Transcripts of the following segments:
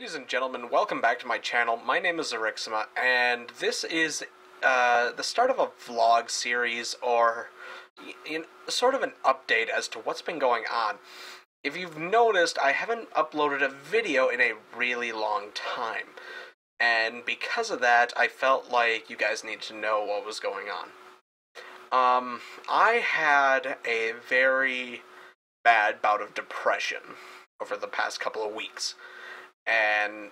Ladies and gentlemen, welcome back to my channel. My name is Zerixima, and this is the start of a vlog series, or sort of an update as to what's been going on. If you've noticed, I haven't uploaded a video in a really long time, and because of that, I felt like you guys need to know what was going on. I had a very bad bout of depression over the past couple of weeks. And,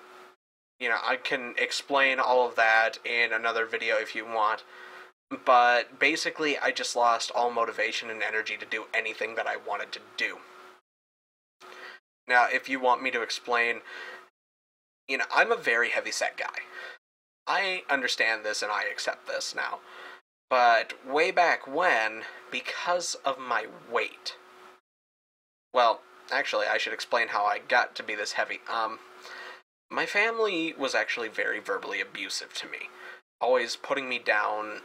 I can explain all of that in another video if you want. But basically, I just lost all motivation and energy to do anything that I wanted to do. Now, if you want me to explain, I'm a very heavy-set guy. I understand this and I accept this now. But way back when, because of my weight... Well, actually, I should explain how I got to be this heavy. My family was actually very verbally abusive to me, always putting me down,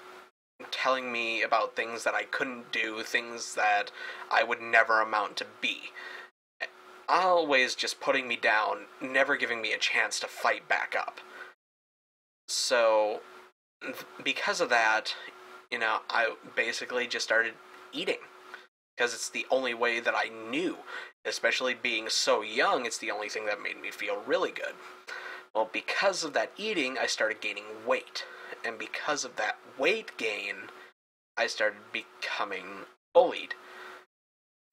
telling me about things that I couldn't do, things that I would never amount to be. Always just putting me down, never giving me a chance to fight back up. So, because of that, I basically just started eating. Because it's the only way that I knew. Especially being so young, it's the only thing that made me feel really good. Well, because of that eating, I started gaining weight. And because of that weight gain, I started becoming bullied.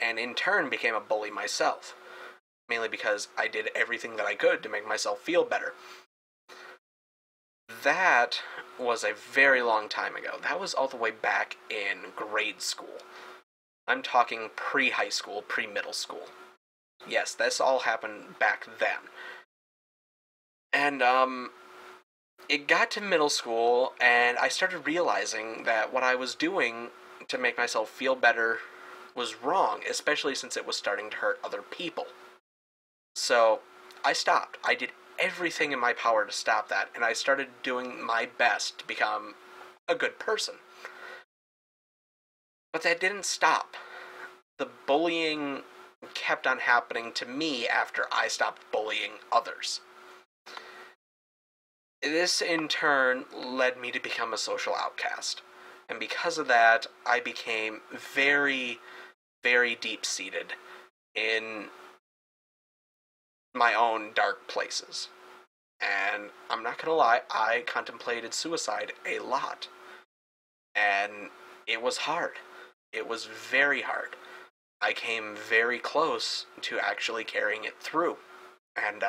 And in turn, became a bully myself. Mainly because I did everything that I could to make myself feel better. That was a very long time ago. That was all the way back in grade school. I'm talking pre-high school, pre-middle school. Yes, this all happened back then. And, it got to middle school, and I started realizing that what I was doing to make myself feel better was wrong, especially since it was starting to hurt other people. So, I stopped. I did everything in my power to stop that, and I started doing my best to become a good person. But that didn't stop. The bullying kept on happening to me after I stopped bullying others. This, in turn, led me to become a social outcast. And because of that, I became very, very deep-seated in my own dark places. And I'm not gonna lie, I contemplated suicide a lot. And it was hard. It was very hard. I came very close to actually carrying it through. And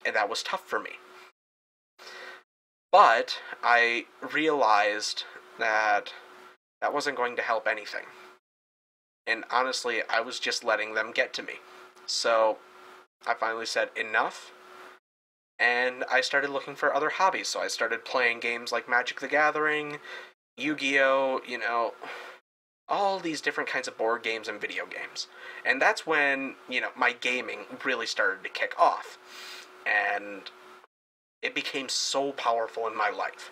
that was tough for me. But I realized that that wasn't going to help anything. And honestly, I was just letting them get to me. So I finally said enough. And I started looking for other hobbies. So I started playing games like Magic the Gathering, Yu-Gi-Oh!, all these different kinds of board games and video games. And that's when, my gaming really started to kick off. And it became so powerful in my life.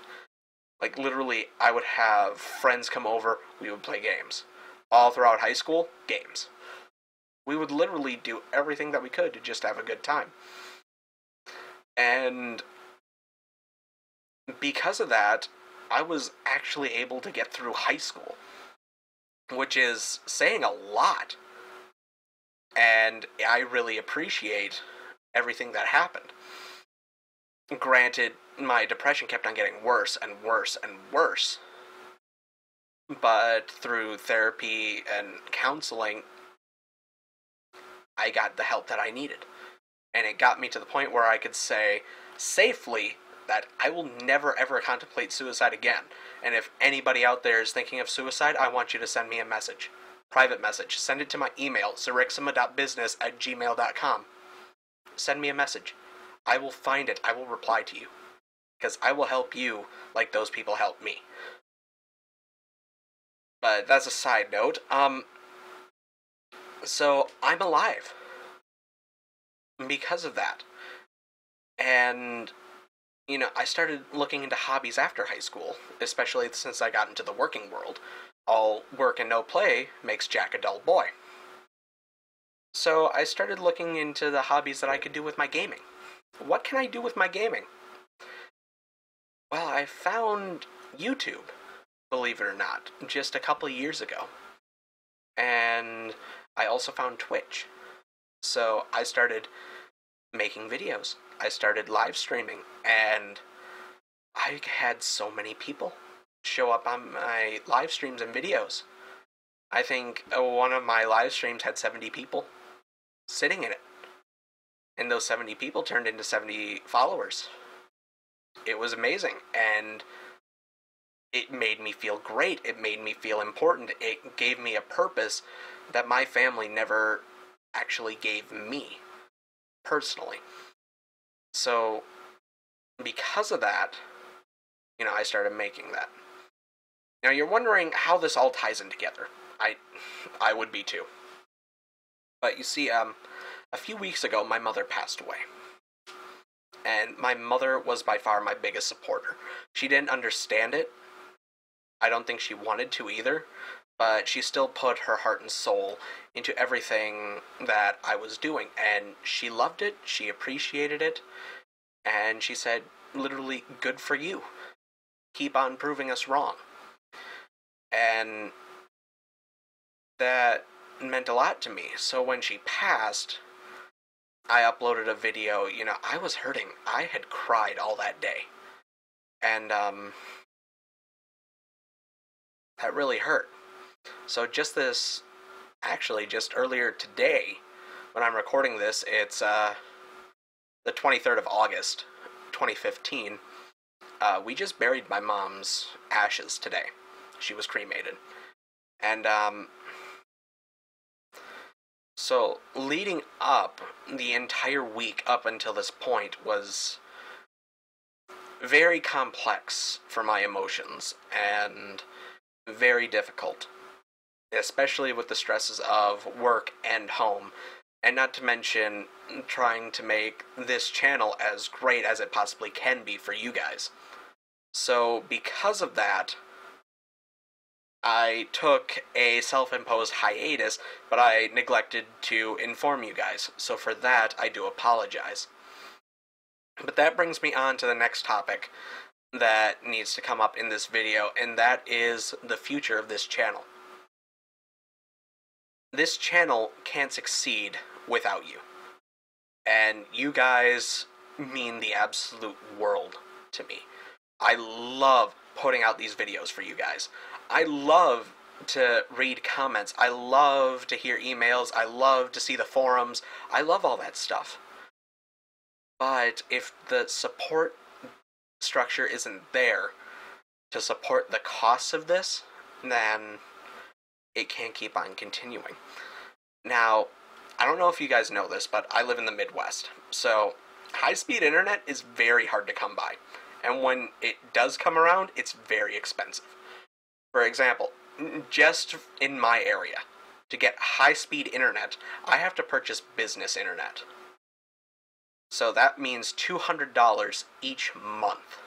Like, literally, I would have friends come over, we would play games. All throughout high school, games. We would literally do everything that we could to just have a good time. And because of that, I was actually able to get through high school, which is saying a lot. And I really appreciate everything that happened. Granted, my depression kept on getting worse and worse and worse. But through therapy and counseling, I got the help that I needed. And it got me to the point where I could say safely that I will never ever contemplate suicide again. And if anybody out there is thinking of suicide, I want you to send me a message. Private message. Send it to my email, zerixima.business@gmail.com. Send me a message. I will find it. I will reply to you. Because I will help you like those people helped me. But that's a side note. So I'm alive. Because of that. And I started looking into hobbies after high school, especially since I got into the working world. All work and no play makes Jack a dull boy. So I started looking into the hobbies that I could do with my gaming. What can I do with my gaming? Well, I found YouTube, believe it or not, just a couple of years ago. And I also found Twitch. So I started making videos. I started live streaming, and I had so many people show up on my live streams and videos. I think one of my live streams had 70 people sitting in it. And those 70 people turned into 70 followers. It was amazing. And it made me feel great. It made me feel important. It gave me a purpose that my family never actually gave me personally. So, because of that, I started making that. Now, you're wondering how this all ties in together. I would be too. But you see, a few weeks ago, my mother passed away. And my mother was by far my biggest supporter. She didn't understand it. I don't think she wanted to either. But she still put her heart and soul into everything that I was doing. And she loved it. She appreciated it. And she said, literally, good for you. Keep on proving us wrong. And that meant a lot to me. So when she passed, I uploaded a video. I was hurting. I had cried all that day. And, that really hurt. So just earlier today, when I'm recording this, it's, the 23rd of August, 2015. We just buried my mom's ashes today. She was cremated. And, so leading up, the entire week up until this point was very complex for my emotions and very difficult, especially with the stresses of work and home, and not to mention trying to make this channel as great as it possibly can be for you guys. So because of that, I took a self-imposed hiatus, but I neglected to inform you guys, so for that I do apologize. But that brings me on to the next topic that needs to come up in this video, and that is the future of this channel. This channel can't succeed without you. And you guys mean the absolute world to me. I love putting out these videos for you guys. I love to read comments. I love to hear emails. I love to see the forums. I love all that stuff. But if the support structure isn't there to support the costs of this, then it can't keep on continuing. Now, I don't know if you guys know this, but I live in the Midwest. So, high-speed internet is very hard to come by. And when it does come around, it's very expensive. For example, just in my area, to get high-speed internet, I have to purchase business internet. So that means $200 each month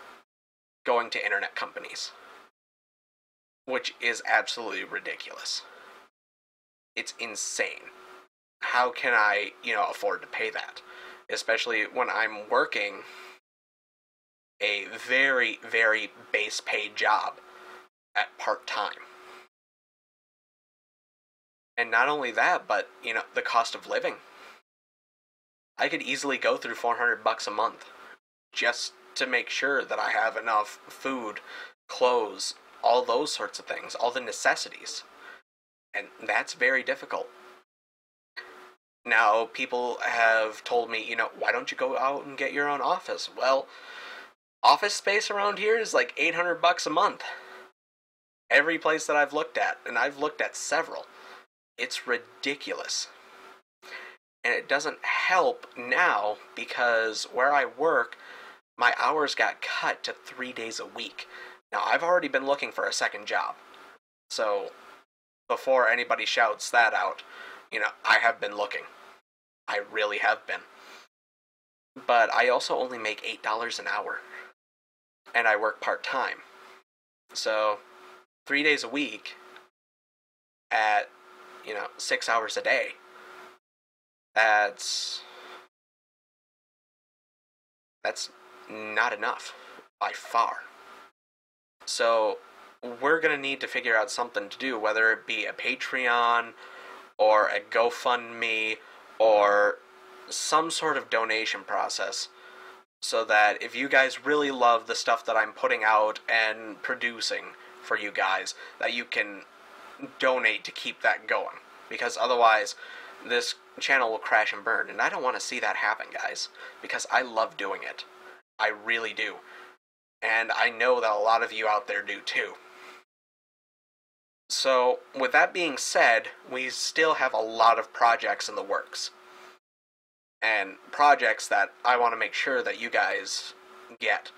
going to internet companies, which is absolutely ridiculous. It's insane. How can I, afford to pay that? Especially when I'm working a very, very base paid job at part-time. And not only that, but, the cost of living. I could easily go through $400 a month just to make sure that I have enough food, clothes, all those sorts of things, all the necessities. And that's very difficult. Now, people have told me, why don't you go out and get your own office? Well, office space around here is like $800 a month. Every place that I've looked at, and I've looked at several, it's ridiculous. And it doesn't help now because where I work, my hours got cut to 3 days a week. Now, I've already been looking for a second job. So, before anybody shouts that out, I have been looking. I really have been. But I also only make $8 an hour. And I work part-time. So, 3 days a week at, 6 hours a day. That's not enough by far. So we're going to need to figure out something to do, whether it be a Patreon or a GoFundMe or some sort of donation process, so that if you guys really love the stuff that I'm putting out and producing for you guys, that you can donate to keep that going. Because otherwise, this channel will crash and burn, and I don't want to see that happen, guys, because I love doing it. I really do. And I know that a lot of you out there do too. So, with that being said, we still have a lot of projects in the works. And projects that I want to make sure that you guys get.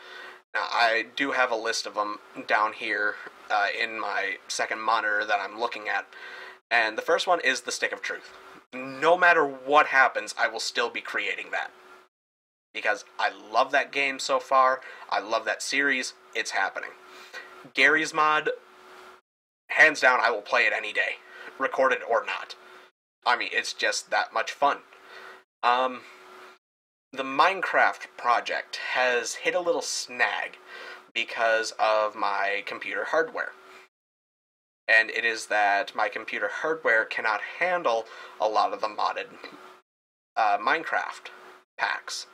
Now, I do have a list of them down here in my second monitor that I'm looking at. And the first one is the Stick of Truth. No matter what happens, I will still be creating that. Because I love that game so far. I love that series. It's happening. Garry's Mod, hands down, I will play it any day. Recorded or not. I mean, it's just that much fun. The Minecraft project has hit a little snag because of my computer hardware. And it is that my computer hardware cannot handle a lot of the modded Minecraft packs.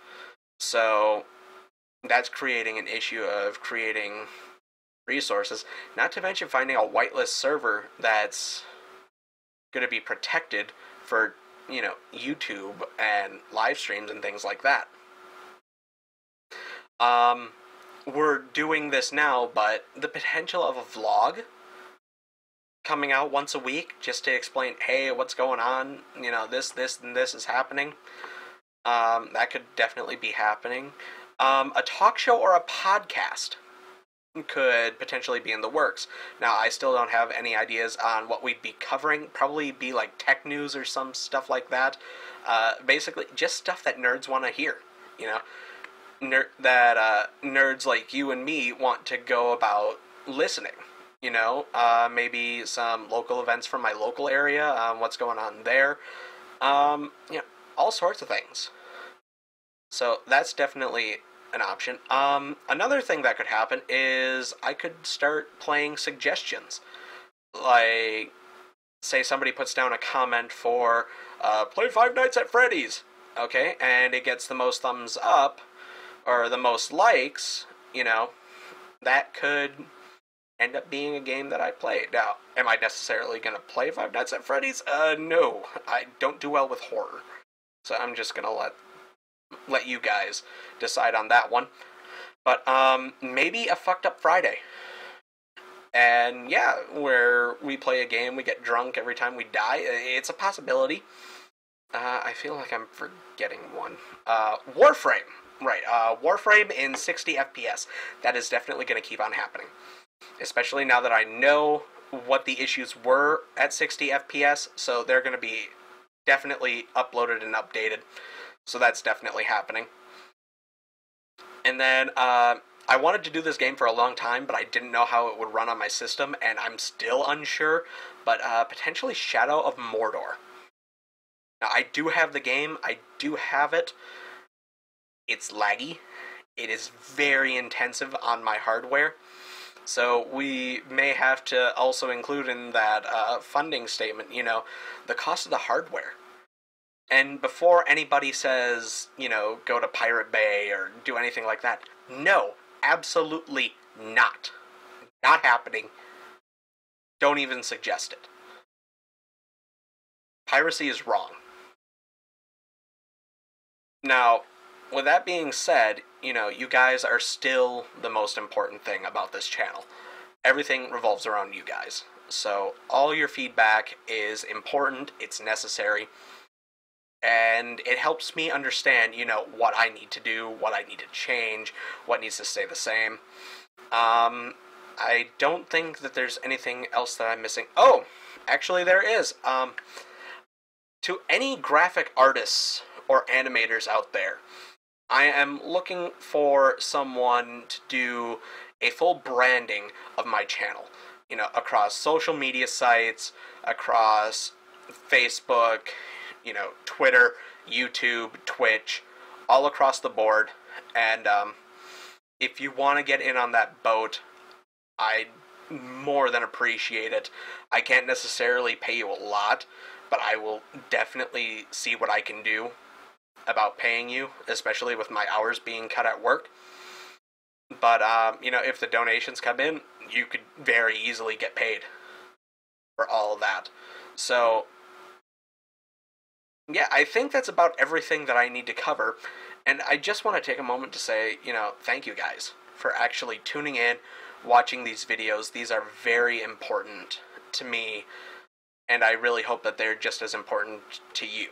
So that's creating an issue of creating resources, not to mention finding a whitelist server that's going to be protected for, you know, YouTube and live streams and things like that. We're doing this now, but the potential of a vlog coming out once a week just to explain, hey, what's going on, you know, this, and this is happening, that could definitely be happening. A talk show or a podcast could potentially be in the works. Now, I still don't have any ideas on what we'd be covering. Probably be like tech news or some stuff like that. Basically, just stuff that nerds want to hear, you know? Nerds like you and me want to go about listening, you know? Maybe some local events from my local area, what's going on there. You know, all sorts of things. So that's definitely an option. Another thing that could happen is I could start playing suggestions. Like, say somebody puts down a comment for, play Five Nights at Freddy's, okay, and it gets the most thumbs up, or the most likes, you know, that could end up being a game that I play. Now, am I necessarily going to play Five Nights at Freddy's? No, I don't do well with horror. So I'm just going to let you guys decide on that one. But maybe a Fucked Up Friday. And yeah, where we play a game, we get drunk every time we die. It's a possibility. I feel like I'm forgetting one. Warframe. Right, Warframe in 60 FPS. That is definitely going to keep on happening. Especially now that I know what the issues were at 60 FPS, so they're going to be definitely uploaded and updated. So that's definitely happening. And then, I wanted to do this game for a long time, but I didn't know how it would run on my system, and I'm still unsure, but potentially Shadow of Mordor. Now, I do have the game, I do have it. It's laggy. It is very intensive on my hardware. So we may have to also include in that funding statement, you know, the cost of the hardware. And before anybody says, you know, go to Pirate Bay or do anything like that, no, absolutely not. Not happening. Don't even suggest it. Piracy is wrong. Now, with that being said, you know, you guys are still the most important thing about this channel. Everything revolves around you guys. So all your feedback is important, it's necessary, and it helps me understand, you know, what I need to do, what I need to change, what needs to stay the same. I don't think that there's anything else that I'm missing. Oh, actually there is. To any graphic artists or animators out there, I am looking for someone to do a full branding of my channel. You know, across social media sites, across Facebook, you know, Twitter, YouTube, Twitch, all across the board. And if you want to get in on that boat, I more than appreciate it. I can't necessarily pay you a lot, but I will definitely see what I can do about paying you, especially with my hours being cut at work. But, if the donations come in, you could very easily get paid for all of that. So, yeah, I think that's about everything that I need to cover. And I just want to take a moment to say, thank you guys for actually tuning in, watching these videos. These are very important to me, and I really hope that they're just as important to you.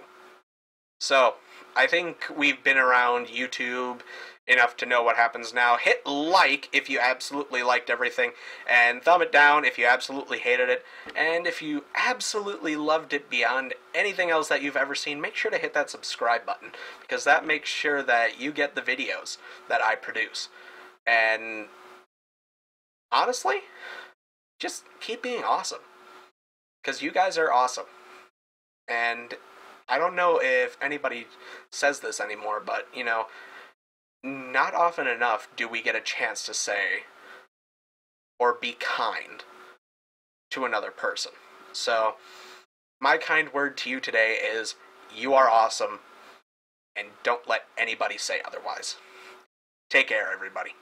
So, I think we've been around YouTube enough to know what happens now. Hit like if you absolutely liked everything, and thumb it down if you absolutely hated it. And if you absolutely loved it beyond anything else that you've ever seen, make sure to hit that subscribe button, because that makes sure that you get the videos that I produce. And honestly, just keep being awesome, because you guys are awesome. And I don't know if anybody says this anymore, but, not often enough do we get a chance to say or be kind to another person. So, my kind word to you today is, you are awesome, and don't let anybody say otherwise. Take care, everybody.